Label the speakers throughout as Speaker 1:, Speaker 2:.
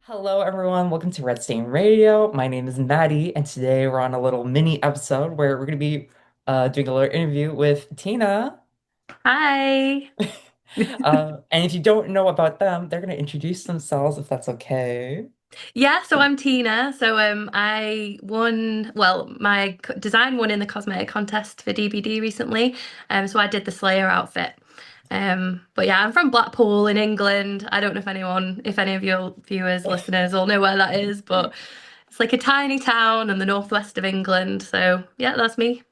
Speaker 1: Hello, everyone. Welcome to Red Stain Radio. My name is Maddie, and today we're on a little mini episode where we're going to be doing a little interview with Tina.
Speaker 2: Hi.
Speaker 1: And if you don't know about them, they're going to introduce themselves if that's okay.
Speaker 2: Yeah, so I'm Tina. I won, my design won in the cosmetic contest for DBD recently. So I did the Slayer outfit. But yeah, I'm from Blackpool in England. I don't know if any of your viewers, listeners will know where that is, but it's like a tiny town in the northwest of England. So yeah, that's me.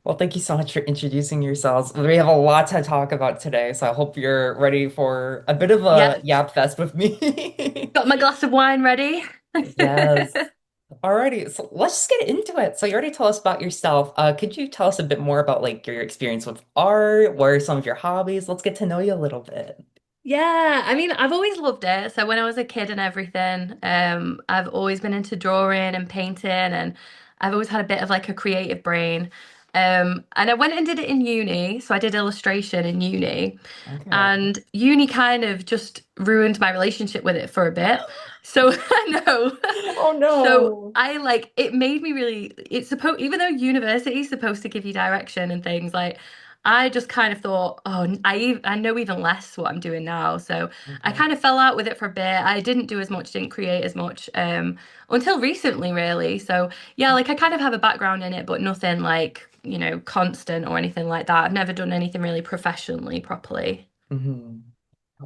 Speaker 1: Well, thank you so much for introducing yourselves. We have a lot to talk about today, so I hope you're ready for a bit of a
Speaker 2: Yeah,
Speaker 1: yap fest with me.
Speaker 2: got my glass of wine ready.
Speaker 1: Yes. Alrighty, so let's just get into it. So you already told us about yourself. Could you tell us a bit more about like your experience with art? What are some of your hobbies? Let's get to know you a little bit.
Speaker 2: Yeah, I mean, I've always loved it. So when I was a kid and everything, I've always been into drawing and painting, and I've always had a bit of like a creative brain. And I went and did it in uni. So I did illustration in uni,
Speaker 1: Okay.
Speaker 2: and uni kind of just ruined my relationship with it for a bit. So I know.
Speaker 1: Oh
Speaker 2: So
Speaker 1: no.
Speaker 2: I like it made me really it's supposed even though university is supposed to give you direction and things like I just kind of thought, oh, I know even less what I'm doing now. So I
Speaker 1: Okay.
Speaker 2: kind of fell out with it for a bit. I didn't do as much, didn't create as much until recently, really. So yeah, like I kind of have a background in it, but nothing like, constant or anything like that. I've never done anything really professionally properly.
Speaker 1: hmm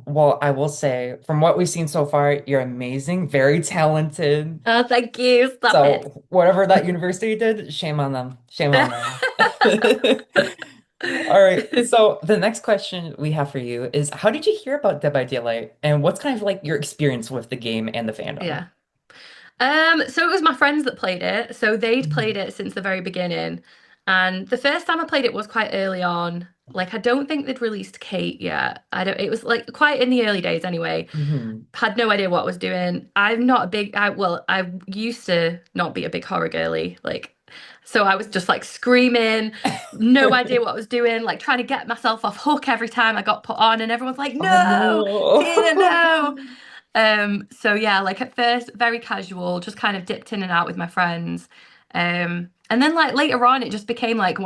Speaker 1: Well, I will say, from what we've seen so far, you're amazing, very talented.
Speaker 2: Oh, thank you. Stop it.
Speaker 1: So whatever that university did, shame on them. Shame on them. All right. So the next question we have for you is, how did you hear about Dead by Daylight, and what's kind of like your experience with the game and the fandom?
Speaker 2: Yeah. So it was my friends that played it. So they'd played
Speaker 1: Mhm.
Speaker 2: it since the very beginning. And the first time I played it was quite early on. Like I don't think they'd released Kate yet. I don't it was like quite in the early days anyway.
Speaker 1: Mhm.
Speaker 2: Had no idea what I was doing. I'm not a big I used to not be a big horror girly. Like so I was just like screaming, no idea what I was doing, like trying to get myself off hook every time I got put on, and everyone's like,
Speaker 1: Oh
Speaker 2: no, Tina, no.
Speaker 1: no.
Speaker 2: So yeah, like at first, very casual, just kind of dipped in and out with my friends. And then like later on, it just became like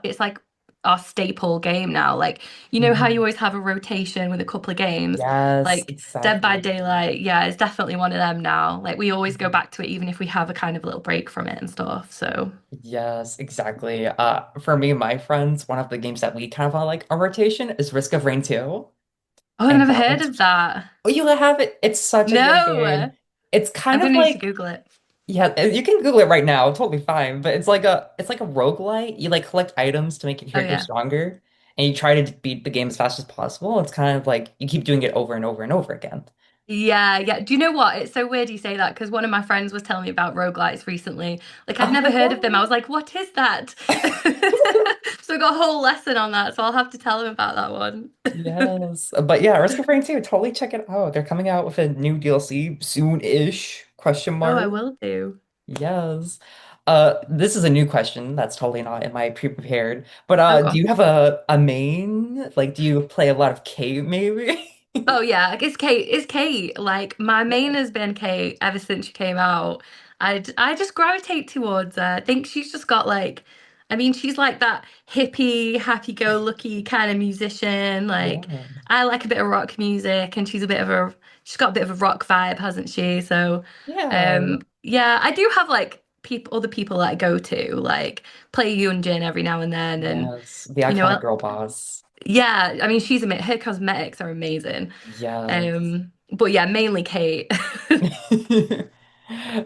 Speaker 2: it's like our staple game now. Like, you know how you
Speaker 1: Mhm.
Speaker 2: always have a rotation with a couple of games?
Speaker 1: Yes,
Speaker 2: Like Dead by
Speaker 1: exactly.
Speaker 2: Daylight, yeah, it's definitely one of them now. Like we always go
Speaker 1: Mhm.
Speaker 2: back to it, even if we have a kind of little break from it and stuff. So,
Speaker 1: Yes, exactly. For me, my friends, one of the games that we kind of like a rotation is Risk of Rain 2.
Speaker 2: oh, I've
Speaker 1: And
Speaker 2: never
Speaker 1: that
Speaker 2: heard
Speaker 1: one's,
Speaker 2: of that.
Speaker 1: oh, you have it. It's such a good
Speaker 2: No,
Speaker 1: game. It's
Speaker 2: I'm
Speaker 1: kind of
Speaker 2: gonna need to
Speaker 1: like,
Speaker 2: Google it.
Speaker 1: yeah, you can Google it right now, totally fine. But it's like a roguelite. You like collect items to make your
Speaker 2: Oh
Speaker 1: character
Speaker 2: yeah.
Speaker 1: stronger, and you try to beat the game as fast as possible. It's kind of like you keep doing it over and over and over again.
Speaker 2: Yeah, yeah. Do you know what? It's so weird you say that because one of my friends was telling me about roguelites recently. Like I'd
Speaker 1: Oh
Speaker 2: never
Speaker 1: my
Speaker 2: heard of them. I
Speaker 1: God.
Speaker 2: was like, what is that? So I got a whole lesson on that, so I'll have to tell him about that one.
Speaker 1: Yes. But yeah, Risk of Rain 2, totally check it out. They're coming out with a new DLC soon-ish, question
Speaker 2: Oh, I
Speaker 1: mark.
Speaker 2: will do.
Speaker 1: Yes. This is a new question that's totally not in my pre-prepared. But
Speaker 2: Oh,
Speaker 1: do
Speaker 2: God.
Speaker 1: you have a main? Like, do you play a lot of K maybe?
Speaker 2: Oh yeah, it's Kate. It's Kate. Like my main has been Kate ever since she came out. I just gravitate towards her. I think she's just got like, I mean, she's like that hippie, happy-go-lucky kind of musician. Like
Speaker 1: Yeah.
Speaker 2: I like a bit of rock music, and she's got a bit of a rock vibe, hasn't she? So,
Speaker 1: Yeah.
Speaker 2: yeah, I do have like other people that I go to, like play Yunjin every now and then, and
Speaker 1: Yes. The
Speaker 2: you
Speaker 1: iconic
Speaker 2: know,
Speaker 1: girl boss.
Speaker 2: yeah, I mean, her cosmetics are amazing.
Speaker 1: Yes.
Speaker 2: But yeah, mainly Kate.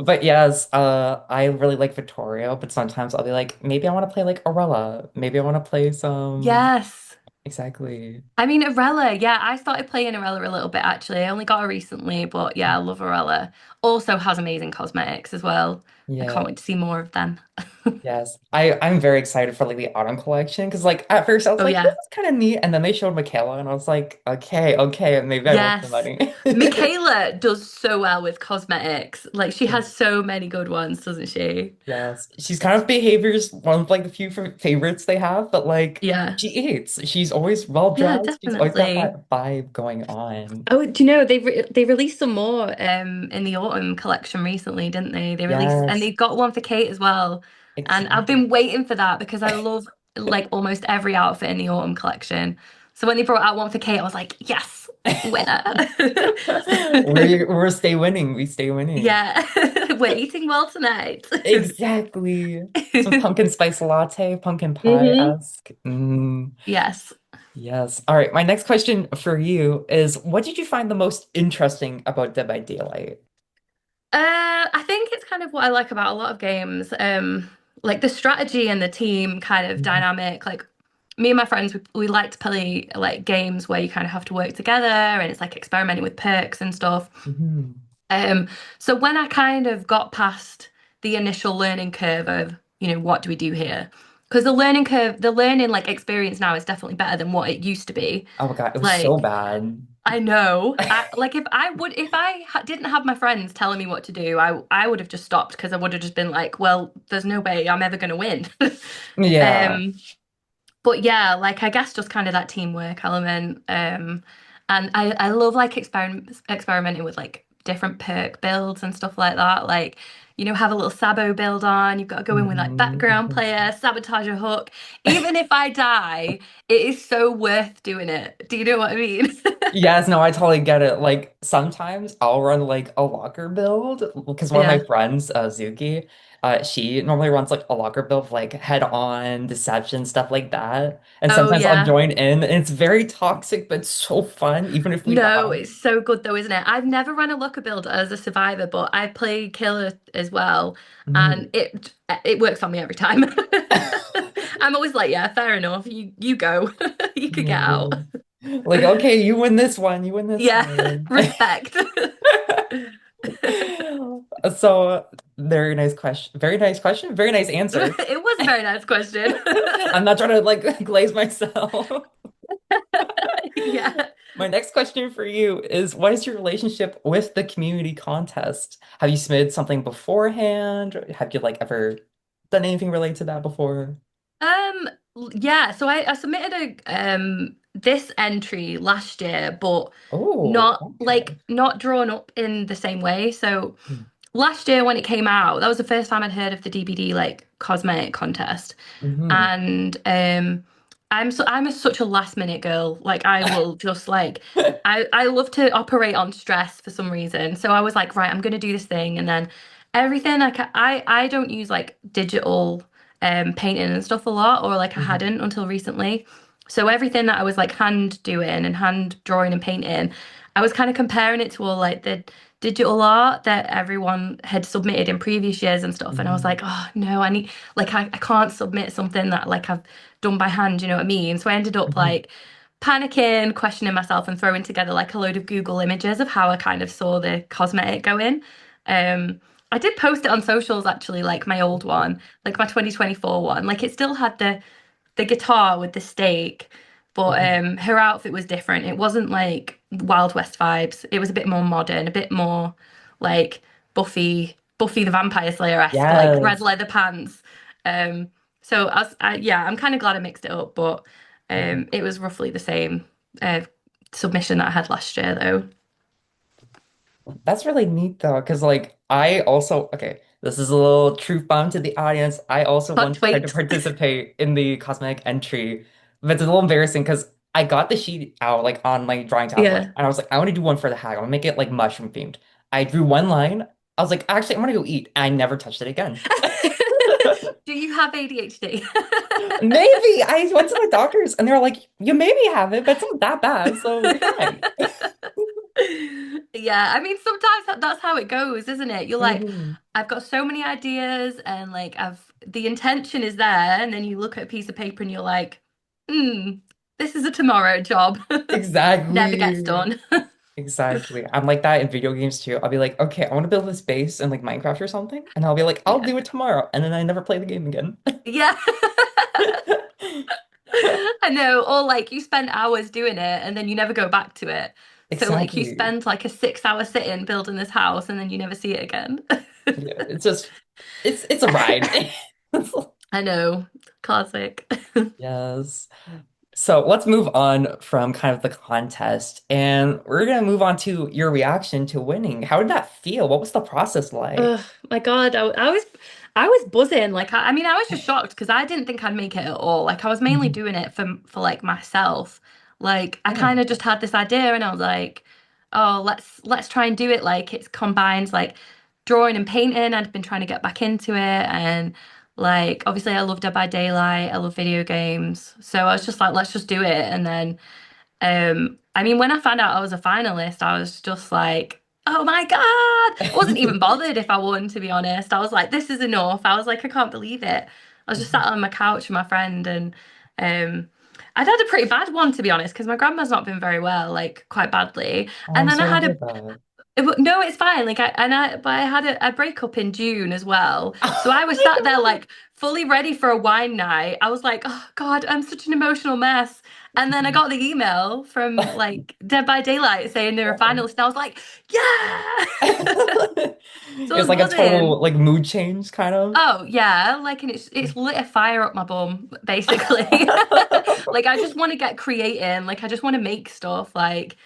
Speaker 1: But yes, I really like Victoria, but sometimes I'll be like, maybe I want to play like Aurella. Maybe I want to play some
Speaker 2: Yes.
Speaker 1: exactly.
Speaker 2: I mean, Arella, yeah, I started playing Arella a little bit actually. I only got her recently, but yeah, I love Arella. also has amazing cosmetics as well. I
Speaker 1: Yeah.
Speaker 2: can't wait to see more of them.
Speaker 1: Yes. I'm very excited for like the autumn collection because like at first I was
Speaker 2: Oh
Speaker 1: like, this
Speaker 2: yeah.
Speaker 1: is kind of neat. And then they showed Michaela and I was like, okay, okay, maybe I want the
Speaker 2: Yes.
Speaker 1: money.
Speaker 2: Michaela does so well with cosmetics. Like she
Speaker 1: Yeah.
Speaker 2: has so many good ones, doesn't she?
Speaker 1: Yes. She's kind of behaviors, one of like the few favorites they have, but like
Speaker 2: Yeah.
Speaker 1: she eats. She's always well
Speaker 2: Yeah,
Speaker 1: dressed. She's always got
Speaker 2: definitely.
Speaker 1: that vibe going on.
Speaker 2: Oh, do you know they released some more in the autumn collection recently, didn't they? They released and
Speaker 1: Yes,
Speaker 2: they've got one for Kate as well. And I've
Speaker 1: exactly.
Speaker 2: been waiting for that because I love like almost every outfit in the autumn collection. So when they brought out one for Kate, I was like, yes, winner.
Speaker 1: We're stay winning. We stay winning.
Speaker 2: Yeah, we're eating well tonight.
Speaker 1: Exactly. Some pumpkin spice latte, pumpkin
Speaker 2: hmm
Speaker 1: pie-esque. Mm,
Speaker 2: Yes.
Speaker 1: yes. All right. My next question for you is, what did you find the most interesting about Dead by Daylight?
Speaker 2: I think it's kind of what I like about a lot of games. Like the strategy and the team kind of
Speaker 1: Mhm,
Speaker 2: dynamic. Like me and my friends, we like to play like games where you kind of have to work together and it's like experimenting with perks and stuff.
Speaker 1: mhm,
Speaker 2: Um, so when I kind of got past the initial learning curve of, what do we do here? Because the learning curve, the learning like experience now is definitely better than what it used to be.
Speaker 1: oh my God, it was so
Speaker 2: Like
Speaker 1: bad.
Speaker 2: I know. Like if I didn't have my friends telling me what to do, I would have just stopped because I would have just been like, well, there's no way I'm ever going to win.
Speaker 1: Yeah.
Speaker 2: Um, but yeah, like I guess just kind of that teamwork element. And I love like experimenting with like different perk builds and stuff like that. Like, have a little Sabo build on. You've got to go in with like
Speaker 1: Mhm,
Speaker 2: background
Speaker 1: mhm.
Speaker 2: player, sabotage a hook. Even if I die, it is so worth doing it. Do you know what I mean?
Speaker 1: Yes, no, I totally get it. Like sometimes I'll run like a locker build because one of my
Speaker 2: Yeah.
Speaker 1: friends, Zuki, she normally runs like a locker build, like head on deception, stuff like that. And
Speaker 2: Oh
Speaker 1: sometimes I'll
Speaker 2: yeah.
Speaker 1: join in, and it's very toxic, but so fun, even if we
Speaker 2: No,
Speaker 1: die.
Speaker 2: it's so good though, isn't it? I've never run a looker build as a survivor, but I play killer as well, and
Speaker 1: Mhm.
Speaker 2: it works on me every time. I'm always like, yeah, fair enough. You go. You could get out.
Speaker 1: Mhm. Like, okay, you win this one, you win this
Speaker 2: Yeah,
Speaker 1: one.
Speaker 2: respect.
Speaker 1: So, very nice question. Very nice question. Very nice answer.
Speaker 2: It was a very nice question.
Speaker 1: I'm not trying to like glaze myself.
Speaker 2: Yeah.
Speaker 1: My next question for you is, what is your relationship with the community contest? Have you submitted something beforehand? Have you like ever done anything related to that before?
Speaker 2: Um, yeah, so I submitted a this entry last year, but
Speaker 1: Oh,
Speaker 2: not
Speaker 1: okay.
Speaker 2: not drawn up in the same way. So last year when it came out, that was the first time I'd heard of the DBD like cosmetic contest.
Speaker 1: Mm-hmm.
Speaker 2: And such a last minute girl. Like I will just like I love to operate on stress for some reason. So I was like, right, I'm gonna do this thing, and then everything like I don't use like digital painting and stuff a lot, or like I
Speaker 1: Hmm.
Speaker 2: hadn't until recently. So everything that I was like hand doing and hand drawing and painting, I was kind of comparing it to all like the digital art that everyone had submitted in previous years and stuff. And I was
Speaker 1: Hmm.
Speaker 2: like, oh no, I need like I can't submit something that like I've done by hand, you know what I mean? So I ended up
Speaker 1: Hmm.
Speaker 2: like panicking, questioning myself and throwing together like a load of Google images of how I kind of saw the cosmetic going. I did post it on socials actually, like my old one, like my 2024 one. Like it still had the guitar with the stake, but
Speaker 1: Hmm.
Speaker 2: her outfit was different. It wasn't like Wild West vibes. It was a bit more modern, a bit more like Buffy the Vampire Slayer-esque, like red
Speaker 1: Yes.
Speaker 2: leather pants. Um, so yeah, I'm kind of glad I mixed it up, but
Speaker 1: Mhm.
Speaker 2: it was roughly the same uh, submission that I had last year, though.
Speaker 1: That's really neat though, because like I also, okay, this is a little truth bomb to the audience. I also
Speaker 2: Can't
Speaker 1: once tried to
Speaker 2: wait.
Speaker 1: participate in the cosmetic entry, but it's a little embarrassing because I got the sheet out like on my drawing tablet,
Speaker 2: Yeah.
Speaker 1: and I was like, I want to do one for the hack. I want to make it like mushroom themed. I drew one line. I was like, actually, I'm gonna go eat. And I never touched it again.
Speaker 2: Do you have ADHD?
Speaker 1: Maybe I went to the doctors and they were like, you maybe have it, but it's not that bad, so you're fine.
Speaker 2: Yeah, I mean, sometimes that's how it goes, isn't it? You're like,
Speaker 1: Mhm.
Speaker 2: I've got so many ideas, and like, the intention is there, and then you look at a piece of paper and you're like, hmm, this is a tomorrow job. Never gets
Speaker 1: Exactly.
Speaker 2: done.
Speaker 1: Exactly. I'm like that in video games too. I'll be like, okay, I want to build this base in like Minecraft or something, and I'll be like, I'll
Speaker 2: Yeah.
Speaker 1: do it tomorrow, and then I never play the game again.
Speaker 2: Yeah. I know. Or like you spend hours doing it and then you never go back to it. So like you
Speaker 1: Exactly.
Speaker 2: spend like a 6 hour sit-in building this house and then you never see it again.
Speaker 1: Yeah, it's just it's a ride.
Speaker 2: I know. Classic.
Speaker 1: Yes. So let's move on from kind of the contest, and we're gonna move on to your reaction to winning. How did that feel? What was the process like?
Speaker 2: Oh my God, I was buzzing. Like I mean, I was just shocked because I didn't think I'd make it at all. Like I was mainly
Speaker 1: Mhm.
Speaker 2: doing it for like myself. Like I
Speaker 1: Yeah.
Speaker 2: kind of just had this idea and I was like, oh, let's try and do it. Like it's combines like drawing and painting. I'd been trying to get back into it and like obviously I love Dead by Daylight. I love video games. So I was just like, let's just do it. And then I mean, when I found out I was a finalist, I was just like, oh my God. I wasn't even bothered if I won, to be honest. I was like, this is enough. I was like, I can't believe it. I was just sat on my couch with my friend and um I'd had a pretty bad one to be honest, because my grandma's not been very well, like quite badly.
Speaker 1: Oh,
Speaker 2: And
Speaker 1: I'm
Speaker 2: then I
Speaker 1: sorry to
Speaker 2: had
Speaker 1: hear
Speaker 2: a
Speaker 1: that.
Speaker 2: no, it's fine. Like but I had a breakup in June as well. So
Speaker 1: Oh
Speaker 2: I was
Speaker 1: my
Speaker 2: sat there
Speaker 1: God.
Speaker 2: like fully ready for a wine night. I was like, oh God, I'm such an emotional mess. And then I got the email from like Dead by Daylight saying they were
Speaker 1: Yeah.
Speaker 2: finalists. And I was like, yeah. So
Speaker 1: It
Speaker 2: I
Speaker 1: was
Speaker 2: was
Speaker 1: like a
Speaker 2: buzzing.
Speaker 1: total like mood change kind of.
Speaker 2: Oh yeah, like and it's lit a fire up my bum, basically. Like I just want to get creating, like I just want to make stuff, like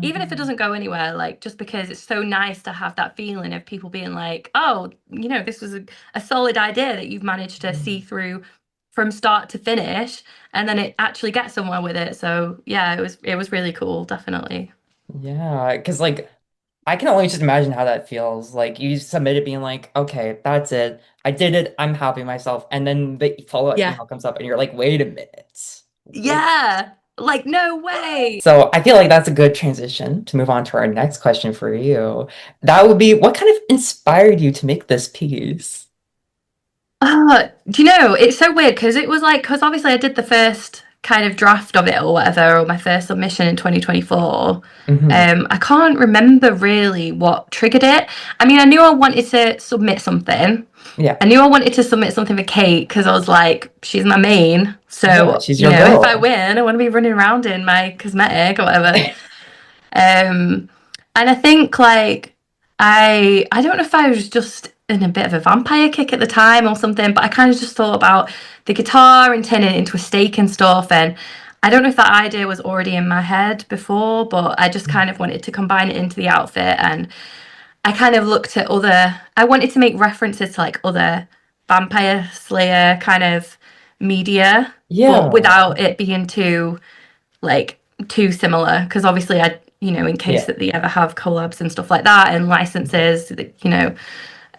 Speaker 2: even if it
Speaker 1: Mhm.
Speaker 2: doesn't go anywhere, like just because it's so nice to have that feeling of people being like, oh, this was a solid idea that you've managed to see
Speaker 1: Mhm.
Speaker 2: through from start to finish, and then it actually gets somewhere with it. So yeah, it was really cool, definitely.
Speaker 1: Yeah, because like I can only just imagine how that feels. Like you submit it being like, okay, that's it. I did it. I'm happy with myself. And then the follow-up
Speaker 2: Yeah.
Speaker 1: email comes up and you're like, wait a minute. Wait.
Speaker 2: Yeah. Like no way.
Speaker 1: So I feel like that's a good transition to move on to our next question for you. That would be, what kind of inspired you to make this piece?
Speaker 2: Do you know, it's so weird because it was like, because obviously I did the first kind of draft of it or whatever, or my first submission in 2024.
Speaker 1: Hmm.
Speaker 2: I can't remember really what triggered it. I mean, I knew I wanted to submit something.
Speaker 1: Yeah.
Speaker 2: I knew I wanted to submit something for Kate because I was like, she's my main.
Speaker 1: Yeah,
Speaker 2: So,
Speaker 1: she's your
Speaker 2: if I
Speaker 1: girl.
Speaker 2: win, I want to be running around in my cosmetic or whatever. Um, and I think like I don't know if I was just in a bit of a vampire kick at the time or something, but I kind of just thought about the guitar and turning it into a stake and stuff. And I don't know if that idea was already in my head before, but I just kind of wanted to combine it into the outfit. And I kind of looked at I wanted to make references to like other vampire slayer kind of media, but
Speaker 1: Yeah.
Speaker 2: without it being like too similar because obviously in case
Speaker 1: Yeah.
Speaker 2: that they ever have collabs and stuff like that and licenses,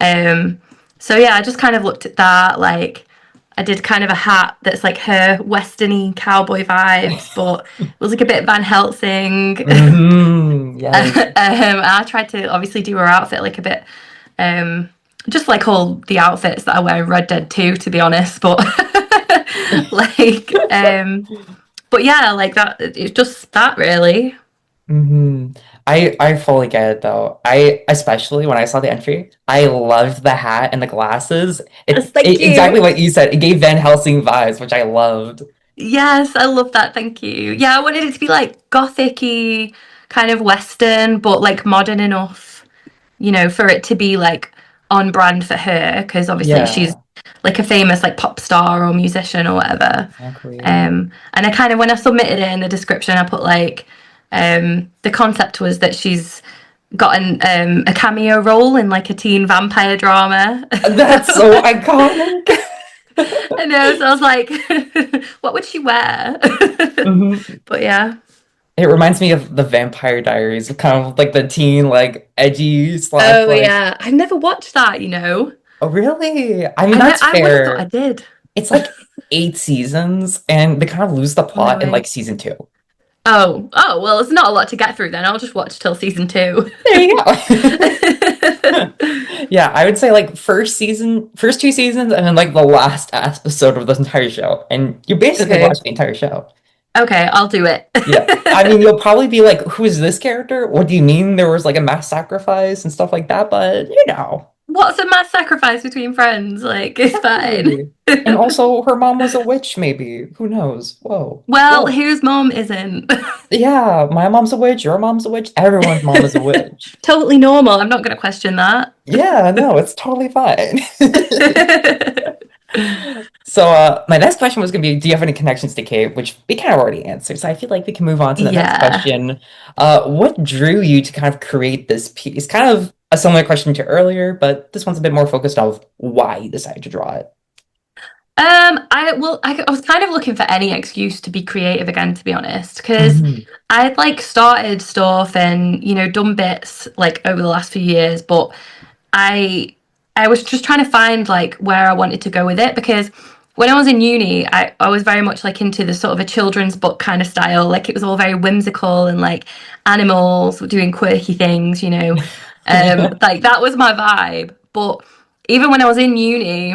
Speaker 2: um so yeah, I just kind of looked at that. Like I did kind of a hat that's like her westerny cowboy vibes, but it was like a bit Van Helsing.
Speaker 1: Yes.
Speaker 2: I tried to obviously do her outfit like a bit just like all the outfits that I wear in Red Dead 2 to be honest, but like but yeah, like that. It's just that, really.
Speaker 1: Hmm. I fully get it though. I especially when I saw the entry, I loved the hat and the glasses.
Speaker 2: Yes, thank
Speaker 1: Exactly
Speaker 2: you.
Speaker 1: what you said. It gave Van Helsing vibes, which I loved.
Speaker 2: Yes, I love that. Thank you. Yeah, I wanted it to be like gothic-y, kind of Western, but like modern enough, for it to be like on brand for her, because obviously she's
Speaker 1: Yeah,
Speaker 2: like a famous like pop star or musician or whatever.
Speaker 1: exactly.
Speaker 2: And I kind of when I submitted it in the description, I put like the concept was that she's got a cameo role in like a teen vampire drama.
Speaker 1: That's so iconic.
Speaker 2: I know, so I was like, what would she wear?
Speaker 1: Hmm.
Speaker 2: But yeah.
Speaker 1: It reminds me of the Vampire Diaries, kind of like the teen, like edgy slash
Speaker 2: Oh
Speaker 1: like,
Speaker 2: yeah, I never watched that.
Speaker 1: oh really? I mean,
Speaker 2: I know
Speaker 1: that's
Speaker 2: I would have thought I
Speaker 1: fair.
Speaker 2: did.
Speaker 1: It's like 8 seasons, and they kind of lose the
Speaker 2: No
Speaker 1: plot in like
Speaker 2: way.
Speaker 1: season two.
Speaker 2: Oh, well, it's not a lot to get through then. I'll just watch till season two.
Speaker 1: There you go. Yeah, I would say like first season, first 2 seasons, and then like the last episode of the entire show. And you basically
Speaker 2: Okay.
Speaker 1: watch the entire show.
Speaker 2: Okay, I'll do it.
Speaker 1: Yeah. I mean, you'll probably be like, who is this character? What do you mean there was like a mass sacrifice and stuff like that? But you know,
Speaker 2: What's a mass sacrifice between friends? Like, it's fine.
Speaker 1: exactly. And also, her mom was a witch, maybe. Who knows? Whoa.
Speaker 2: Well,
Speaker 1: Whoa.
Speaker 2: whose mom isn't?
Speaker 1: Yeah, my mom's a witch, your mom's a witch, everyone's mom is a witch.
Speaker 2: Totally normal. I'm not going to question that.
Speaker 1: Yeah, no, it's totally fine. So, my next question was going to be, do you have any connections to Kate? Which we kind of already answered. So I feel like we can move on to the next
Speaker 2: Yeah.
Speaker 1: question. What drew you to kind of create this piece? Kind of a similar question to earlier, but this one's a bit more focused on why you decided to draw it.
Speaker 2: I was kind of looking for any excuse to be creative again, to be honest, because
Speaker 1: Mhm.
Speaker 2: I had like started stuff and done bits like over the last few years, but I I was just trying to find like where I wanted to go with it because when I was in uni, I was very much like into the sort of a children's book kind of style. Like it was all very whimsical and like animals doing quirky things.
Speaker 1: Yeah.
Speaker 2: Like that was my vibe. But even when I was in uni,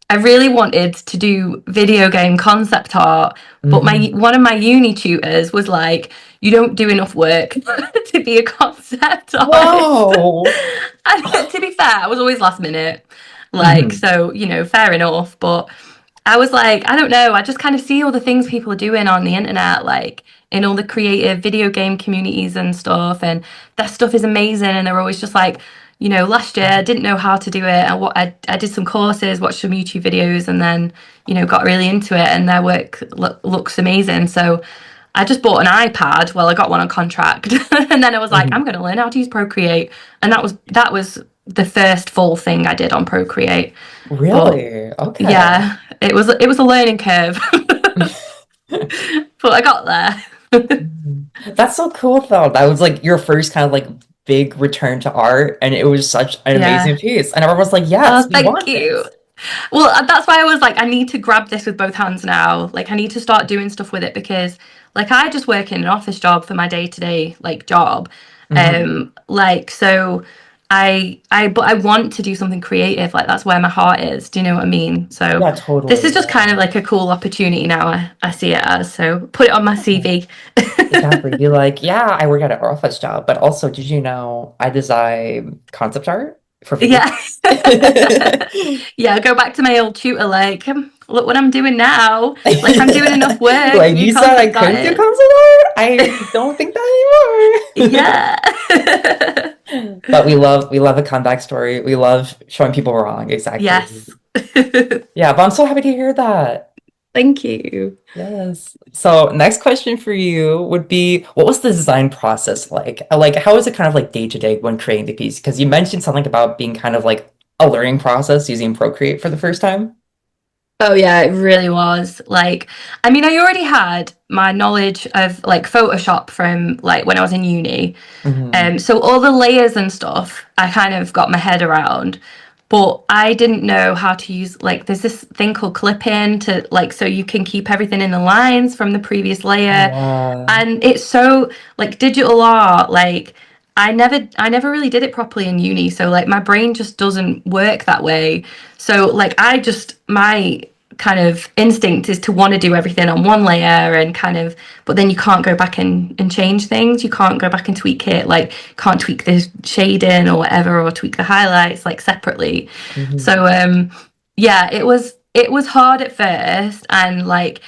Speaker 2: I really wanted to do video game concept art, but my
Speaker 1: Mhm.
Speaker 2: one of my uni tutors was like, "You don't do enough work to be a concept artist."
Speaker 1: Whoa.
Speaker 2: And to be fair, I was always last minute, like
Speaker 1: Mhm.
Speaker 2: so, fair enough. But I was like, I don't know, I just kind of see all the things people are doing on the internet, like in all the creative video game communities and stuff, and their stuff is amazing. And they're always just like, last year I didn't know how to do it, and I did some courses, watched some YouTube videos, and then got really into it, and their work looks amazing. So I just bought an iPad. Well, I got one on contract, and then I was like, I'm
Speaker 1: Mhm.
Speaker 2: going to learn how to use Procreate, and that was the first full thing I did on Procreate. But
Speaker 1: Really? Okay.
Speaker 2: yeah, it was a learning curve, but I got there.
Speaker 1: Mhm. That's so cool though. That was like your first kind of like big return to art, and it was such an amazing
Speaker 2: Yeah.
Speaker 1: piece. And everyone was like, "Yes,
Speaker 2: Oh,
Speaker 1: we
Speaker 2: thank
Speaker 1: want
Speaker 2: you.
Speaker 1: this."
Speaker 2: Well, that's why I was like, I need to grab this with both hands now. Like, I need to start doing stuff with it because, like, I just work in an office job for my day to day like job.
Speaker 1: Hmm.
Speaker 2: Like, so but I want to do something creative. Like, that's where my heart is. Do you know what I mean? So,
Speaker 1: Yeah,
Speaker 2: this
Speaker 1: totally.
Speaker 2: is just kind
Speaker 1: Yeah.
Speaker 2: of like a cool opportunity now. I see it as. So, put it on my
Speaker 1: Yeah.
Speaker 2: CV.
Speaker 1: Exactly. Be like, yeah, I work at an office job, but also, did you know I design concept art for video
Speaker 2: Yeah.
Speaker 1: games?
Speaker 2: Yeah, go back to my old tutor, like, look what I'm doing now. Like, I'm doing enough work to
Speaker 1: Like
Speaker 2: be a
Speaker 1: you said, I
Speaker 2: concept
Speaker 1: couldn't do
Speaker 2: artist.
Speaker 1: concept art. I don't think that
Speaker 2: Yeah.
Speaker 1: anymore. But we love a comeback story. We love showing people wrong. Exactly.
Speaker 2: Yes.
Speaker 1: Yeah, but I'm so happy to hear that.
Speaker 2: Thank you.
Speaker 1: Yes. So next question for you would be, what was the design process like? Like, how was it kind of like day to day when creating the piece? Because you mentioned something about being kind of like a learning process using Procreate for the first time.
Speaker 2: Oh yeah, it really was. Like, I mean, I already had my knowledge of like Photoshop from like when I was in uni.
Speaker 1: Hmm.
Speaker 2: So all the layers and stuff, I kind of got my head around, but I didn't know how to use like there's this thing called clip-in to like so you can keep everything in the lines from the previous layer,
Speaker 1: Yeah.
Speaker 2: and it's so like digital art like I never really did it properly in uni, so like my brain just doesn't work that way. So like I just my kind of instinct is to want to do everything on one layer and kind of, but then you can't go back and change things, you can't go back and tweak it, like can't tweak the shading or whatever or tweak the highlights like separately.
Speaker 1: Hmm.
Speaker 2: So yeah, it was hard at first, and like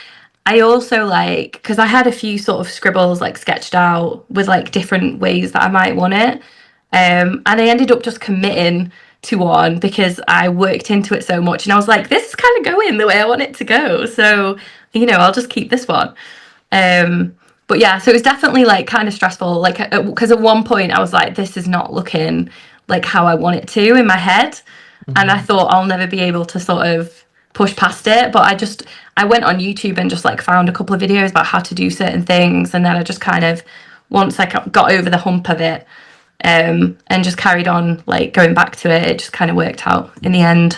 Speaker 2: I also like because I had a few sort of scribbles like sketched out with like different ways that I might want it. And I ended up just committing to one because I worked into it so much and I was like, this is kind of going the way I want it to go. So, I'll just keep this one. Um, but yeah, so it was definitely like kind of stressful. Like, because at one point I was like, this is not looking like how I want it to in my head. And I
Speaker 1: Hmm.
Speaker 2: thought I'll never be able to sort of push past it. But I went on YouTube and just like found a couple of videos about how to do certain things. And then I just kind of, once I got over the hump of it, and just carried on like going back to it, it just kind of worked out in the end.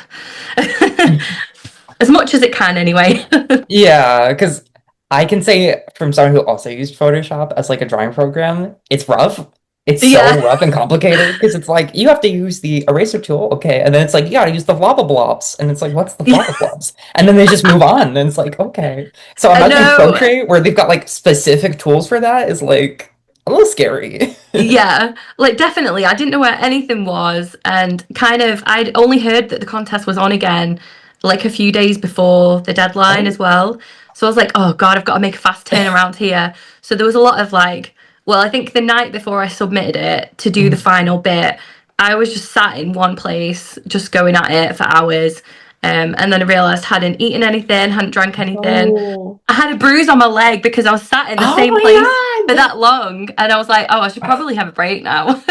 Speaker 2: As much as it can anyway.
Speaker 1: Yeah, because I can say from someone who also used Photoshop as like a drawing program, it's rough. it's so
Speaker 2: Yeah.
Speaker 1: rough and complicated because it's like you have to use the eraser tool, okay, and then it's like you gotta use the floppa blobs, and it's like what's the floppa
Speaker 2: Yeah.
Speaker 1: blobs? And then they just move on, and it's like okay. So
Speaker 2: I
Speaker 1: imagining
Speaker 2: know.
Speaker 1: Procreate where they've got like specific tools for that is like a little scary.
Speaker 2: Yeah, like definitely. I didn't know where anything was, and kind of I'd only heard that the contest was on again like a few days before the deadline as
Speaker 1: Oh.
Speaker 2: well. So I was like, oh God, I've got to make a fast turnaround here. So there was a lot of like, well, I think the night before I submitted it to do the
Speaker 1: Mhm.
Speaker 2: final bit, I was just sat in one place, just going at it for hours. And then I realised I hadn't eaten anything, hadn't drank anything.
Speaker 1: Oh.
Speaker 2: I had a bruise on my leg because I was sat in the
Speaker 1: Oh
Speaker 2: same place
Speaker 1: my
Speaker 2: for
Speaker 1: God.
Speaker 2: that long, and I was like, oh, I should probably have a break now.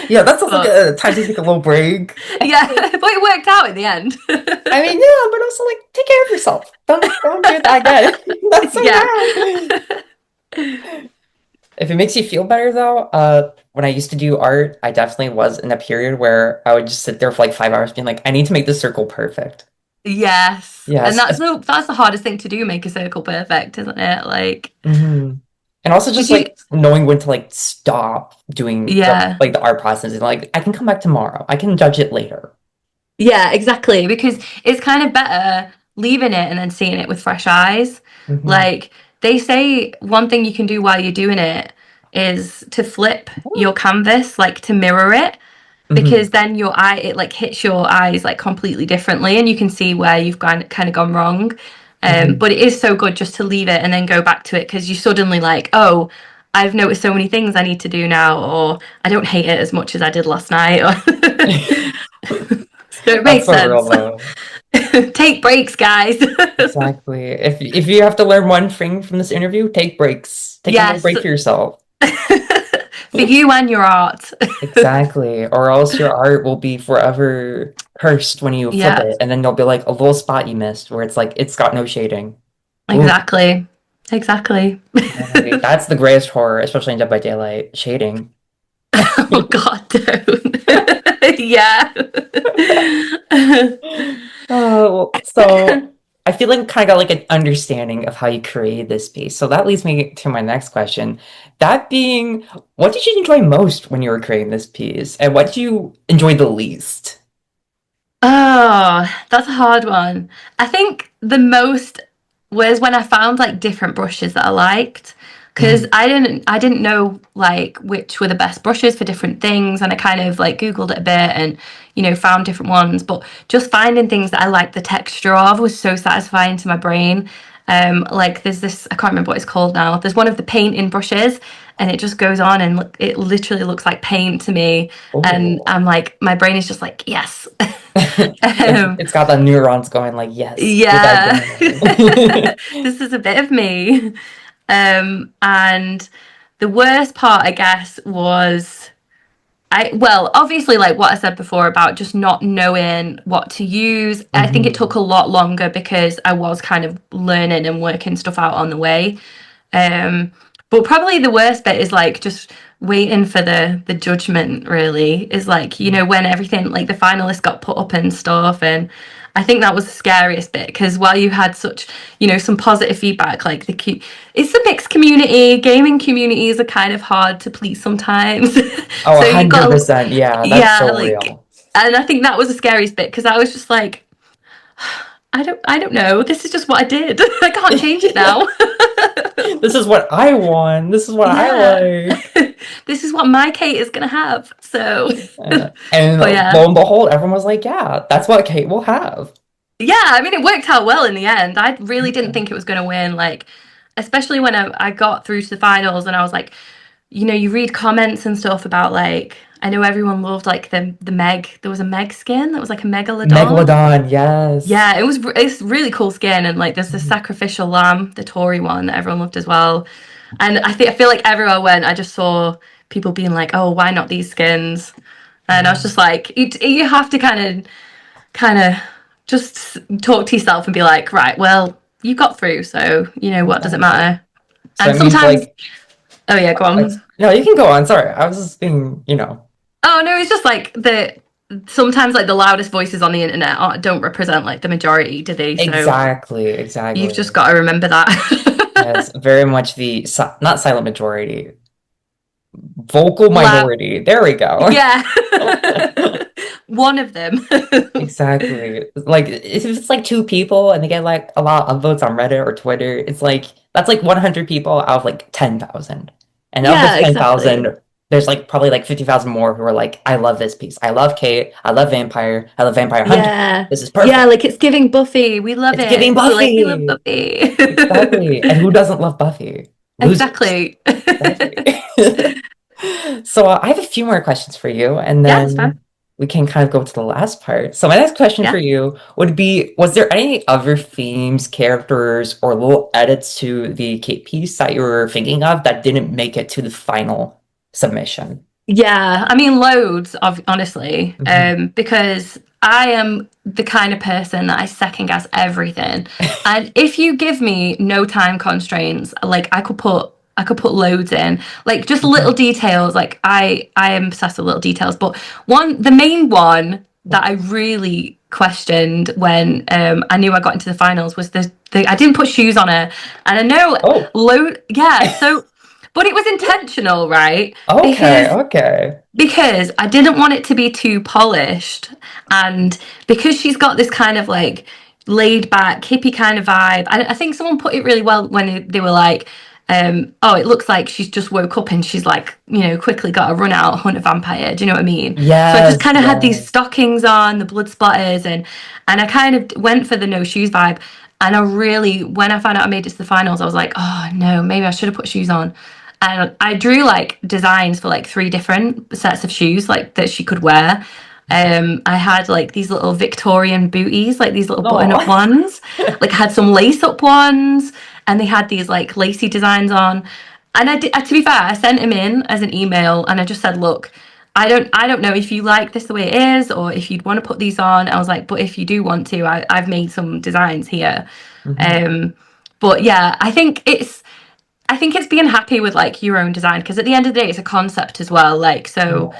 Speaker 1: Yeah, that sounds like
Speaker 2: But
Speaker 1: a time to take a little break.
Speaker 2: yeah, but it worked out in the end.
Speaker 1: I mean, yeah, but also like take care of yourself. Don't do that again. That's so
Speaker 2: Yeah.
Speaker 1: bad. If it makes you feel better though, when I used to do art, I definitely was in a period where I would just sit there for like 5 hours being like, I need to make this circle perfect.
Speaker 2: Yes. And
Speaker 1: Yes.
Speaker 2: that's the hardest thing to do, make a circle perfect, isn't it? Like,
Speaker 1: Hmm. And also
Speaker 2: because
Speaker 1: just
Speaker 2: you,
Speaker 1: like knowing when to like stop doing
Speaker 2: yeah.
Speaker 1: the art process and like I can come back tomorrow. I can judge it later.
Speaker 2: Yeah, exactly. Because it's kind of better leaving it and then seeing it with fresh eyes.
Speaker 1: Hmm.
Speaker 2: Like they say one thing you can do while you're doing it is to flip your canvas, like to mirror it,
Speaker 1: Hmm.
Speaker 2: because then your eye it like hits your eyes like completely differently and you can see where you've gone kind of gone wrong.
Speaker 1: Hmm.
Speaker 2: But it is so good just to leave it and then go back to it because you suddenly like, oh, I've noticed so many things I need to do now, or I don't hate it as much as I did last night. Or so it
Speaker 1: That's
Speaker 2: makes
Speaker 1: so real
Speaker 2: sense.
Speaker 1: though.
Speaker 2: Take breaks, guys.
Speaker 1: Exactly. If you have to learn one thing from this interview, take breaks. Take a little
Speaker 2: Yes.
Speaker 1: break for yourself.
Speaker 2: For you and your art.
Speaker 1: Exactly. Or else your art will be forever cursed when you flip
Speaker 2: Yeah,
Speaker 1: it, and then there'll be like a little spot you missed where it's like it's got no shading. Ooh,
Speaker 2: exactly. Exactly.
Speaker 1: exactly. That's the greatest horror, especially in Dead by Daylight, shading.
Speaker 2: Oh God, don't. Yeah.
Speaker 1: Oh, so I feel like kind of got like an understanding of how you created this piece. So that leads me to my next question. That being, what did you enjoy most when you were creating this piece, and what did you enjoy the least?
Speaker 2: Oh, that's a hard one. I think the most was when I found like different brushes that I liked because
Speaker 1: Mhm.
Speaker 2: I didn't know like which were the best brushes for different things, and I kind of like googled it a bit and found different ones, but just finding things that I liked the texture of was so satisfying to my brain. Like there's this, I can't remember what it's called now. There's one of the painting brushes and it just goes on and it literally looks like paint to me, and
Speaker 1: Oh.
Speaker 2: I'm like my brain is just like yes.
Speaker 1: It's
Speaker 2: um,
Speaker 1: it's got the neurons going like, yes, do that
Speaker 2: yeah.
Speaker 1: again.
Speaker 2: This is a bit of me. And the worst part, I guess, was well, obviously, like what I said before about just not knowing what to use. I think it took
Speaker 1: Mhm.
Speaker 2: a lot longer because I was kind of learning and working stuff out on the way. Um, but probably the worst bit is like just waiting for the judgment. Really, is like when everything like the finalists got put up and stuff, and I think that was the scariest bit because while you had such some positive feedback, like it's a mixed community. Gaming communities are kind of hard to please sometimes,
Speaker 1: Oh,
Speaker 2: so you got
Speaker 1: 100%. Yeah, that's
Speaker 2: yeah
Speaker 1: so
Speaker 2: like.
Speaker 1: real.
Speaker 2: And I think that was the scariest bit because I was just like, I don't know. This is just what I did. I can't change it now.
Speaker 1: This is what I want. This is what I
Speaker 2: Yeah.
Speaker 1: like.
Speaker 2: This is what my Kate is gonna have. So,
Speaker 1: And
Speaker 2: but
Speaker 1: lo
Speaker 2: yeah.
Speaker 1: and behold, everyone was like, yeah, that's what Kate will have.
Speaker 2: Yeah, I mean, it worked out well in the end. I really didn't
Speaker 1: Okay.
Speaker 2: think it was gonna win. Like, especially when I got through to the finals and I was like, you read comments and stuff about like, I know everyone loved like the Meg. There was a Meg skin that was like a megalodon.
Speaker 1: Megalodon, yes.
Speaker 2: Yeah, it's really cool skin, and like there's the
Speaker 1: Mhm.
Speaker 2: sacrificial lamb, the Tory one that everyone loved as well. And I feel like everywhere I went, I just saw people being like, "Oh, why not these skins?" And I was
Speaker 1: Yeah.
Speaker 2: just like, you have to kind of just talk to yourself and be like, right, well, you got through, so what does it
Speaker 1: Exactly.
Speaker 2: matter?
Speaker 1: So
Speaker 2: And
Speaker 1: it means
Speaker 2: sometimes,
Speaker 1: like,
Speaker 2: oh yeah, go on.
Speaker 1: no, you can go on. Sorry, I was just being.
Speaker 2: Oh no, it's just like sometimes like the loudest voices on the internet don't represent like the majority, do they? So
Speaker 1: Exactly,
Speaker 2: you've just
Speaker 1: exactly.
Speaker 2: got to remember that.
Speaker 1: Yes, very much the not silent majority. Vocal
Speaker 2: Loud.
Speaker 1: minority. There we go.
Speaker 2: Yeah. One of them.
Speaker 1: Exactly. Like if it's like two people and they get like a lot of votes on Reddit or Twitter, it's like that's like 100 people out of like 10,000. And of those
Speaker 2: Yeah, exactly.
Speaker 1: 10,000, there's like probably like 50,000 more who are like, I love this piece. I love Kate. I love Vampire. I love Vampire Hunter.
Speaker 2: Yeah.
Speaker 1: This is
Speaker 2: Yeah,
Speaker 1: perfect.
Speaker 2: like it's giving Buffy. We love
Speaker 1: It's giving
Speaker 2: it. Like we love
Speaker 1: Buffy.
Speaker 2: Buffy.
Speaker 1: Exactly. And who doesn't love Buffy? Losers.
Speaker 2: Exactly.
Speaker 1: Exactly. So I have a few more questions for you, and
Speaker 2: Yeah, that's fine.
Speaker 1: then we can kind of go to the last part. So my next question for
Speaker 2: Yeah.
Speaker 1: you would be, was there any other themes, characters, or little edits to the Kate piece that you were thinking of that didn't make it to the final submission?
Speaker 2: Yeah, I mean loads of honestly,
Speaker 1: Mhm.
Speaker 2: because I am the kind of person that I second guess everything. And if you give me no time constraints, like I could put loads in. Like just little
Speaker 1: Mhm.
Speaker 2: details. Like I am obsessed with little details. But the main one that I really questioned when I knew I got into the finals was the I didn't put shoes on her. And I know
Speaker 1: Oh,
Speaker 2: load yeah, so but it was intentional, right?
Speaker 1: okay,
Speaker 2: Because
Speaker 1: okay.
Speaker 2: I didn't want it to be too polished, and because she's got this kind of like laid back hippie kind of vibe. I think someone put it really well when they were like, "Oh, it looks like she's just woke up and she's like, quickly got to run out hunt a vampire." Do you know what I mean? So I just
Speaker 1: Yes,
Speaker 2: kind of had these
Speaker 1: yes.
Speaker 2: stockings on, the blood splatters, and I kind of went for the no shoes vibe. And I really, when I found out I made it to the finals, I was like, "Oh no, maybe I should have put shoes on." And I drew like designs for like three different sets of shoes like that she could wear. I had like these little Victorian booties, like these little button-up
Speaker 1: No.
Speaker 2: ones. Like I had some lace-up ones, and they had these like lacy designs on. And I did, to be fair, I sent him in as an email, and I just said, "Look, I don't know if you like this the way it is, or if you'd want to put these on." I was like, "But if you do want to, I've made some designs here."
Speaker 1: Mhm.
Speaker 2: Um, but yeah, I think it's being happy with like your own design because at the end of the day it's a concept as well. Like so,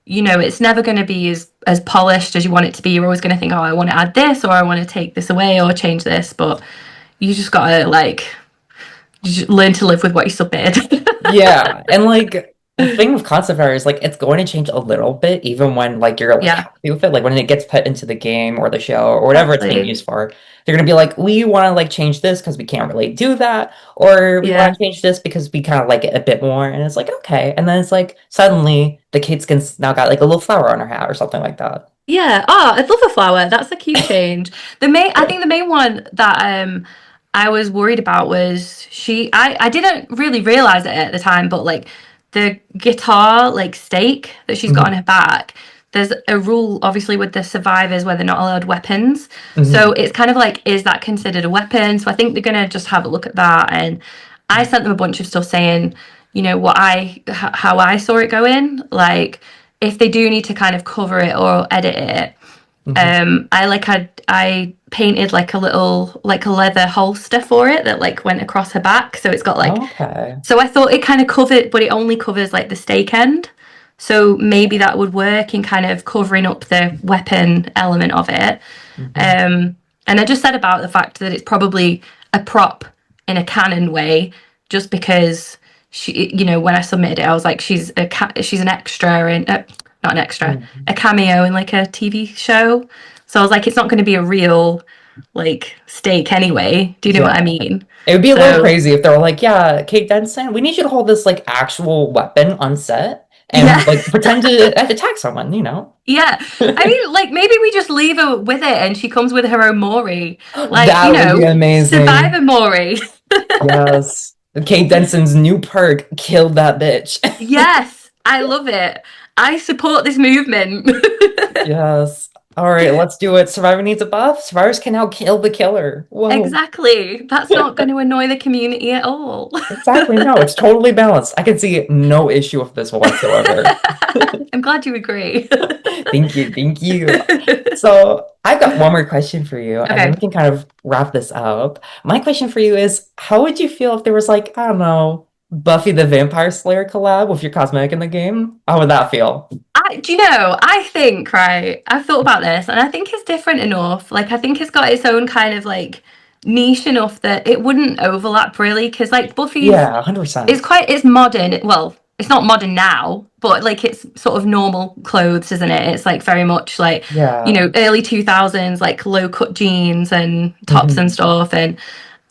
Speaker 1: Yeah.
Speaker 2: it's never going to be as polished as you want it to be. You're always going to think, oh, I want to add this or I want to take this away or change this, but you just got to like learn to live with what you submitted.
Speaker 1: Yeah, and like the thing with concept art is like it's going to change a little bit even when like you're like
Speaker 2: Yeah,
Speaker 1: happy with it. Like when it gets put into the game or the show or whatever it's being
Speaker 2: exactly.
Speaker 1: used for, they're gonna be like, we want to like change this because we can't really do that, or we want
Speaker 2: Yeah.
Speaker 1: to change this because we kind of like it a bit more. And it's like, okay. And then it's like suddenly the kid skin's now got like a little flower on her hat or something like that.
Speaker 2: Yeah. Oh, I'd love a flower. That's a cute change. I think the main one that I was worried about was I didn't really realize it at the time, but like the guitar like stake that she's got on
Speaker 1: Hmm.
Speaker 2: her back, there's a rule obviously with the survivors where they're not allowed weapons. So
Speaker 1: Hmm.
Speaker 2: it's kind of like, is that considered a weapon? So I think they're gonna just have a look at that. And I sent them a bunch of stuff saying, how I saw it going. Like if they do need to kind of cover it or edit it,
Speaker 1: Hmm.
Speaker 2: I painted like a little like a leather holster for it that like went across her back, so it's got like,
Speaker 1: Okay.
Speaker 2: so I thought it kind of covered, but it only covers like the stake end. So maybe that would work in kind of covering up the weapon element of it.
Speaker 1: Hmm.
Speaker 2: And I just said about the fact that it's probably a prop in a canon way, just because when I submitted it, I was like, she's an extra in, not an extra,
Speaker 1: Hmm.
Speaker 2: a cameo in like a TV show. So I was like, it's not going to be a real like stake anyway. Do you know what I
Speaker 1: Yeah.
Speaker 2: mean?
Speaker 1: It would be a little
Speaker 2: So
Speaker 1: crazy if they were like, yeah, Kate Denson, we need you to hold this like actual weapon on set
Speaker 2: yeah,
Speaker 1: and like pretend to attack someone, you know?
Speaker 2: yeah. I mean, like maybe we just leave her with it and she comes with her own Maury, like
Speaker 1: That would be
Speaker 2: Survivor
Speaker 1: amazing.
Speaker 2: Maury.
Speaker 1: Yes. Kate Denson's new perk killed that bitch.
Speaker 2: Yes, I love it. I support this movement.
Speaker 1: Yes. All right, let's do it. Survivor needs a buff. Survivors can now kill the killer. Whoa.
Speaker 2: Exactly. That's not going to annoy the community at all.
Speaker 1: Exactly. No, it's totally balanced. I can see no issue with this whatsoever.
Speaker 2: I'm glad you agree.
Speaker 1: Thank you. Thank you. So I've got one more question for you, and then
Speaker 2: Okay.
Speaker 1: we can kind of wrap this up. My question for you is, how would you feel if there was like, I don't know, Buffy the Vampire Slayer collab with your cosmetic in the game? How would that feel?
Speaker 2: Do you know, I think, right, I've thought about this and I think it's different enough. Like, I think it's got its own kind of like niche enough that it wouldn't overlap really. Because, like, Buffy's
Speaker 1: Yeah,
Speaker 2: is
Speaker 1: 100%.
Speaker 2: quite, it's modern. Well, it's not modern now, but like it's sort of normal clothes, isn't it? It's like very much like,
Speaker 1: Yeah.
Speaker 2: early 2000s, like low cut jeans and tops and
Speaker 1: Mhm.
Speaker 2: stuff. And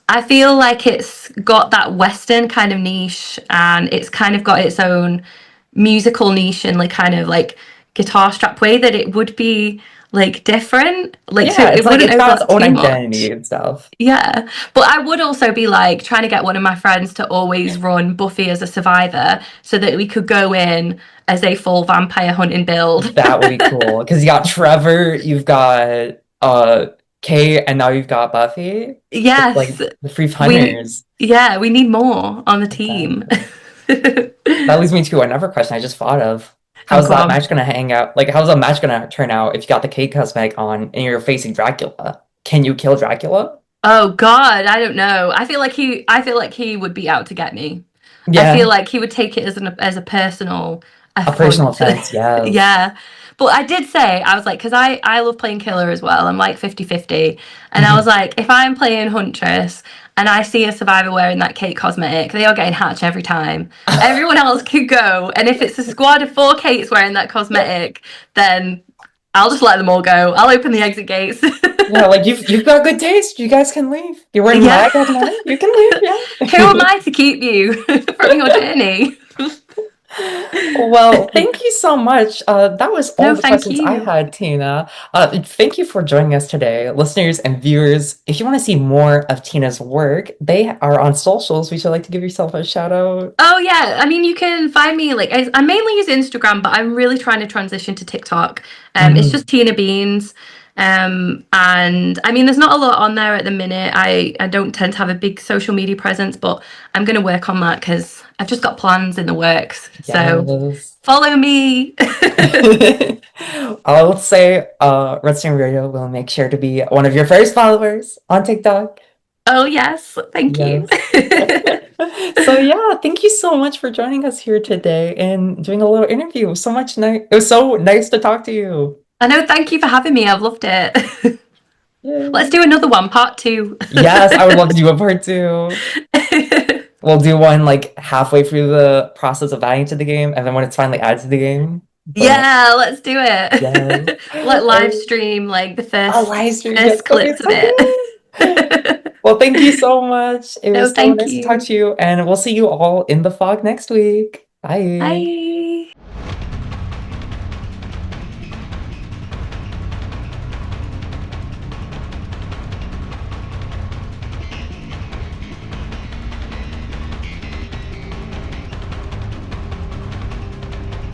Speaker 2: I feel like it's got that Western kind of niche, and it's kind of got its own musical niche and like kind of like guitar strap way that it would be like different. Like, so
Speaker 1: Yeah, it's
Speaker 2: it
Speaker 1: like
Speaker 2: wouldn't
Speaker 1: it's got its
Speaker 2: overlap
Speaker 1: own
Speaker 2: too
Speaker 1: identity
Speaker 2: much.
Speaker 1: and stuff.
Speaker 2: Yeah. But I would also be like trying to get one of my friends to always run Buffy as a survivor so that we could go in as a full vampire hunting build.
Speaker 1: That would be cool. Because you got Trevor, you've got Kate, and now you've got Buffy. It's
Speaker 2: Yes.
Speaker 1: like the Free
Speaker 2: We
Speaker 1: Hunters.
Speaker 2: yeah, we need more on the team.
Speaker 1: Exactly. That leads me to another question I just thought of.
Speaker 2: Oh,
Speaker 1: How's
Speaker 2: go
Speaker 1: that
Speaker 2: on.
Speaker 1: match gonna hang out? Like, how's that match gonna turn out if you got the Kate cosmetic on and you're facing Dracula? Can you kill Dracula?
Speaker 2: Oh God, I don't know. I feel like he would be out to get me. I feel
Speaker 1: Yeah,
Speaker 2: like he would take it as a personal
Speaker 1: a personal
Speaker 2: affront.
Speaker 1: offense, yes.
Speaker 2: Yeah. But I did say, I was like, because I love playing killer as well. I'm like 50-50. And I was
Speaker 1: Mhm.
Speaker 2: like, if I'm playing Huntress and I see a survivor wearing that Kate cosmetic, they are getting hatched every time. Everyone else could go. And if it's a squad of 4 Kates wearing that cosmetic, then I'll just let them all go. I'll open the exit gates.
Speaker 1: Yeah, like you've got good taste. You guys can leave. You're wearing
Speaker 2: Yeah.
Speaker 1: my cosmetic. You can leave,
Speaker 2: Who am
Speaker 1: yeah.
Speaker 2: I to keep you from your journey?
Speaker 1: Well, thank you so much. That was all
Speaker 2: No,
Speaker 1: the
Speaker 2: thank
Speaker 1: questions I
Speaker 2: you.
Speaker 1: had, Tina. Thank you for joining us today, listeners and viewers. If you want to see more of Tina's work, they are on socials. Would you like to give yourself a shout out?
Speaker 2: Oh yeah, I mean you can find me like I mainly use Instagram, but I'm really trying to transition to TikTok. It's
Speaker 1: Mhm.
Speaker 2: just TinaBeans. And I mean there's not a lot on there at the minute. I don't tend to have a big social media presence, but I'm gonna work on that because I've just got plans in the works. So
Speaker 1: Yes.
Speaker 2: follow me.
Speaker 1: I will say, Redstone Radio will make sure to be one of your first followers on TikTok.
Speaker 2: Oh yes, thank you.
Speaker 1: Yes. So yeah, thank you so much for joining us here today and doing a little interview. It was so much nice. It was so nice to talk to you.
Speaker 2: I know, thank you for having me. I've loved it. Let's
Speaker 1: Yay.
Speaker 2: do another one, part two.
Speaker 1: Yes, I would love to do a part two. We'll do one like halfway through the process of adding to the game, and then when it's finally added to the game. But
Speaker 2: Yeah, let's do
Speaker 1: yes.
Speaker 2: it. Let live stream like the
Speaker 1: A
Speaker 2: first
Speaker 1: live stream, yes,
Speaker 2: first
Speaker 1: that'll be
Speaker 2: clips of
Speaker 1: so
Speaker 2: it.
Speaker 1: cool. Well, thank you so much. It
Speaker 2: No,
Speaker 1: was so
Speaker 2: thank
Speaker 1: nice to talk
Speaker 2: you.
Speaker 1: to you, and we'll see you all in the fog next week. Bye.
Speaker 2: Bye.